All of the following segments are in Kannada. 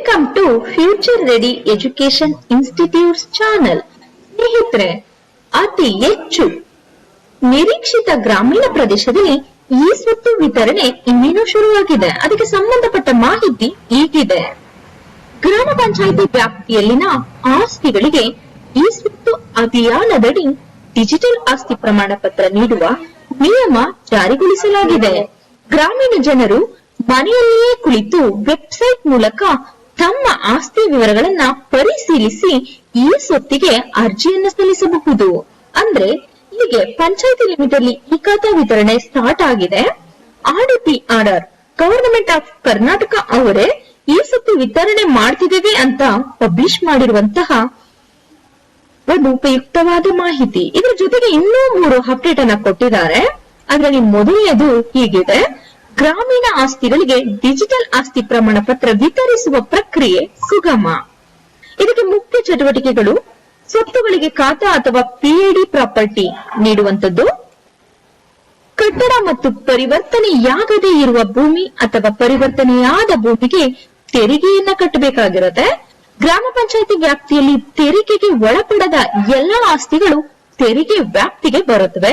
Welcome to future ready education institutes channel. ಸ್ನೇಹಿತರೆ, ಅತಿ ಹೆಚ್ಚು ನಿರೀಕ್ಷಿತ ಗ್ರಾಮೀಣ ಪ್ರದೇಶದಲ್ಲಿ ಈ ಸ್ವತ್ತು ವಿತರಣೆ ಇನ್ನೇನು ಶುರುವಾಗಿದೆ. ಅದಕ್ಕೆ ಸಂಬಂಧಪಟ್ಟ ಮಾಹಿತಿ ಹೀಗಿದೆ. ಗ್ರಾಮ ಪಂಚಾಯಿತಿ ವ್ಯಾಪ್ತಿಯಲ್ಲಿನ ಆಸ್ತಿಗಳಿಗೆ ಈ ಸ್ವತ್ತು ಅಭಿಯಾನದಡಿ ಡಿಜಿಟಲ್ ಆಸ್ತಿ ಪ್ರಮಾಣ ಪತ್ರ ನೀಡುವ ನಿಯಮ ಜಾರಿಗೊಳಿಸಲಾಗಿದೆ. ಗ್ರಾಮೀಣ ಜನರು ಮನೆಯಲ್ಲಿಯೇ ಕುಳಿತು ವೆಬ್ಸೈಟ್ ಮೂಲಕ ತಮ್ಮ ಆಸ್ತಿ ವಿವರಗಳನ್ನ ಪರಿಶೀಲಿಸಿ ಈ ಸ್ವತ್ತಿಗೆ ಅರ್ಜಿಯನ್ನ ಸಲ್ಲಿಸಬಹುದು. ಅಂದ್ರೆ ಹೀಗೆ ಪಂಚಾಯಿತಿ ಲಿಮಿಟ್ ಅಲ್ಲಿ ಈ ಖಾತಾ ವಿತರಣೆ ಸ್ಟಾರ್ಟ್ ಆಗಿದೆ. RDPR ಗವರ್ನಮೆಂಟ್ ಆಫ್ ಕರ್ನಾಟಕ ಅವರೇ ಈ ಸ್ವತ್ತು ವಿತರಣೆ ಮಾಡ್ತಿದ್ದೇವೆ ಅಂತ ಪಬ್ಲಿಷ್ ಮಾಡಿರುವಂತಹ ಒಂದು ಉಪಯುಕ್ತವಾದ ಮಾಹಿತಿ. ಇದರ ಜೊತೆಗೆ ಇನ್ನೂ 3 ಅಪ್ಡೇಟ್ ಅನ್ನ ಕೊಟ್ಟಿದ್ದಾರೆ. ಅದರಲ್ಲಿ ಮೊದಲನೇದು ಹೀಗಿದೆ: ಗ್ರಾಮೀಣ ಆಸ್ತಿಗಳಿಗೆ ಡಿಜಿಟಲ್ ಆಸ್ತಿ ಪ್ರಮಾಣ ಪತ್ರ ವಿತರಿಸುವ ಪ್ರಕ್ರಿಯೆ ಸುಗಮ. ಇದಕ್ಕೆ ಮುಖ್ಯ ಚಟುವಟಿಕೆಗಳು ಸ್ವತ್ತುಗಳಿಗೆ ಖಾತಾ ಅಥವಾ PID ಪ್ರಾಪರ್ಟಿ ನೀಡುವಂತದ್ದು, ಕಟ್ಟಡ ಮತ್ತು ಪರಿವರ್ತನೆಯಾಗದೇ ಇರುವ ಭೂಮಿ ಅಥವಾ ಪರಿವರ್ತನೆಯಾದ ಭೂಮಿಗೆ ತೆರಿಗೆಯನ್ನ ಕಟ್ಟಬೇಕಾಗಿರುತ್ತೆ. ಗ್ರಾಮ ಪಂಚಾಯಿತಿ ವ್ಯಾಪ್ತಿಯಲ್ಲಿ ತೆರಿಗೆಗೆ ಒಳಪಡದ ಎಲ್ಲಾ ಆಸ್ತಿಗಳು ತೆರಿಗೆ ವ್ಯಾಪ್ತಿಗೆ ಬರುತ್ತವೆ.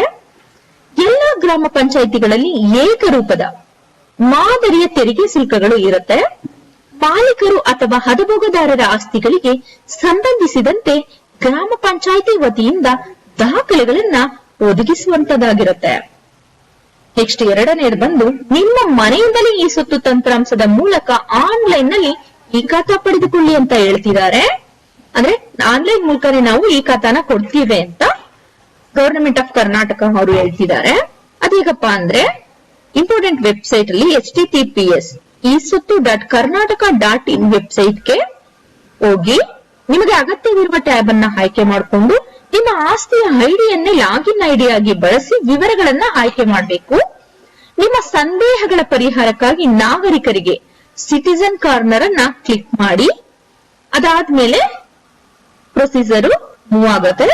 ಎಲ್ಲಾ ಗ್ರಾಮ ಪಂಚಾಯಿತಿಗಳಲ್ಲಿ ಏಕರೂಪದ ಮಾದರಿಯ ತೆರಿಗೆ ಶುಲ್ಕಗಳು ಇರುತ್ತೆ. ಮಾಲೀಕರು ಅಥವಾ ಹದಬೋಗದಾರರ ಆಸ್ತಿಗಳಿಗೆ ಸಂಬಂಧಿಸಿದಂತೆ ಗ್ರಾಮ ಪಂಚಾಯಿತಿ ವತಿಯಿಂದ ದಾಖಲೆಗಳನ್ನ ಒದಗಿಸುವಂತದ್ದಾಗಿರುತ್ತೆ. ನೆಕ್ಸ್ಟ್ ಎರಡನೇದು ಬಂದು, ನಿಮ್ಮ ಮನೆಯಿಂದಲೇ ಈ ಸ್ವತ್ತು ತಂತ್ರಾಂಶದ ಮೂಲಕ ಆನ್ಲೈನ್ ನಲ್ಲಿ ಈ ಖಾತಾ ಪಡೆದುಕೊಳ್ಳಿ ಅಂತ ಹೇಳ್ತಿದ್ದಾರೆ. ಅಂದ್ರೆ ಆನ್ಲೈನ್ ಮೂಲಕನೇ ನಾವು ಈ ಖಾತಾನ ಕೊಡ್ತೀವಿ ಅಂತ ಗವರ್ನಮೆಂಟ್ ಆಫ್ ಕರ್ನಾಟಕ ಅವರು ಹೇಳ್ತಿದ್ದಾರೆ. ಅದೇಗಪ್ಪ ಅಂದ್ರೆ ಇಂಪಾರ್ಟೆಂಟ್ ವೆಬ್ಸೈಟ್ ಅಲ್ಲಿ https iswattu.karnataka.in ವೆಬ್ಸೈಟ್ಗೆ ಹೋಗಿ ನಿಮಗೆ ಅಗತ್ಯವಿರುವ ಟ್ಯಾಬ್ ಅನ್ನ ಆಯ್ಕೆ ಮಾಡಿಕೊಂಡು ನಿಮ್ಮ ಆಸ್ತಿಯ ಐಡಿಯನ್ನೇ ಲಾಗಿನ್ ಐಡಿ ಆಗಿ ಬಳಸಿ ವಿವರಗಳನ್ನ ಆಯ್ಕೆ ಮಾಡಬೇಕು. ನಿಮ್ಮ ಸಂದೇಹಗಳ ಪರಿಹಾರಕ್ಕಾಗಿ ನಾಗರಿಕರಿಗೆ ಸಿಟಿಜನ್ ಕಾರ್ನರ್ ಅನ್ನ ಕ್ಲಿಕ್ ಮಾಡಿ. ಅದಾದ್ಮೇಲೆ ಪ್ರೊಸೀಜರ್ ಮೂವ್ ಆಗುತ್ತೆ.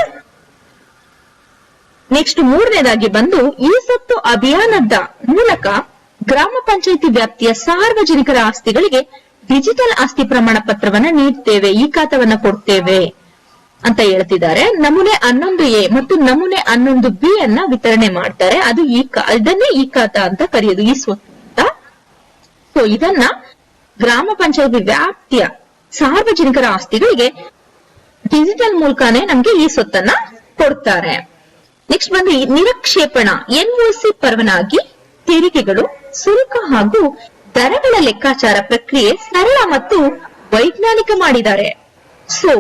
ನೆಕ್ಸ್ಟ್ ಮೂರನೇದಾಗಿ ಬಂದು, ಈ ಸ್ವತ್ತು ಅಭಿಯಾನದ ಮೂಲಕ ಗ್ರಾಮ ಪಂಚಾಯಿತಿ ವ್ಯಾಪ್ತಿಯ ಸಾರ್ವಜನಿಕರ ಆಸ್ತಿಗಳಿಗೆ ಡಿಜಿಟಲ್ ಆಸ್ತಿ ಪ್ರಮಾಣ ಪತ್ರವನ್ನ ನೀಡ್ತೇವೆ, ಈ ಖಾತಾವನ್ನ ಕೊಡ್ತೇವೆ ಅಂತ ಹೇಳ್ತಿದ್ದಾರೆ. ನಮೂನೆ 11A ಮತ್ತು ನಮೂನೆ 11B ಅನ್ನ ವಿತರಣೆ ಮಾಡ್ತಾರೆ. ಅದು ಇದನ್ನೇ ಈ ಖಾತಾ ಅಂತ ಕರೆಯೋದು, ಈ ಸ್ವತ್ತ. ಸೊ ಇದನ್ನ ಗ್ರಾಮ ಪಂಚಾಯಿತಿ ವ್ಯಾಪ್ತಿಯ ಸಾರ್ವಜನಿಕರ ಆಸ್ತಿಗಳಿಗೆ ಡಿಜಿಟಲ್ ಮೂಲಕನೇ ನಮ್ಗೆ ಈ ಸ್ವತ್ತನ್ನ ಕೊಡ್ತಾರೆ. ನೆಕ್ಸ್ಟ್ ಬಂದು ನಿರಕ್ಷೇಪಣ NOC ಪರವಾನಗಿ, ತೆರಿಗೆಗಳು, ಶುಲ್ಕ ಹಾಗೂ ದರಗಳ ಲೆಕ್ಕಾಚಾರ ಪ್ರಕ್ರಿಯೆ ಸರಳ ಮತ್ತು ವೈಜ್ಞಾನಿಕ ಮಾಡಿದ್ದಾರೆ. ಸೊ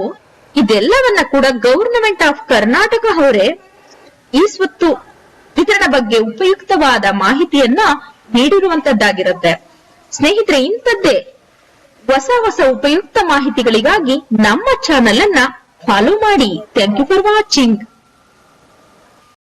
ಇದೆಲ್ಲವನ್ನ ಕೂಡ ಗವರ್ನಮೆಂಟ್ ಆಫ್ ಕರ್ನಾಟಕ ಅವರೇ ಈ ಸ್ವತ್ತು ವಿತರಣೆ ಬಗ್ಗೆ ಉಪಯುಕ್ತವಾದ ಮಾಹಿತಿಯನ್ನ ನೀಡಿರುವಂತದ್ದಾಗಿರುತ್ತೆ. ಸ್ನೇಹಿತರೆ, ಇಂಥದ್ದೇ ಹೊಸ ಉಪಯುಕ್ತ ಮಾಹಿತಿಗಳಿಗಾಗಿ ನಮ್ಮ ಚಾನೆಲ್ ಅನ್ನ ಫಾಲೋ ಮಾಡಿ. Thank you for watching.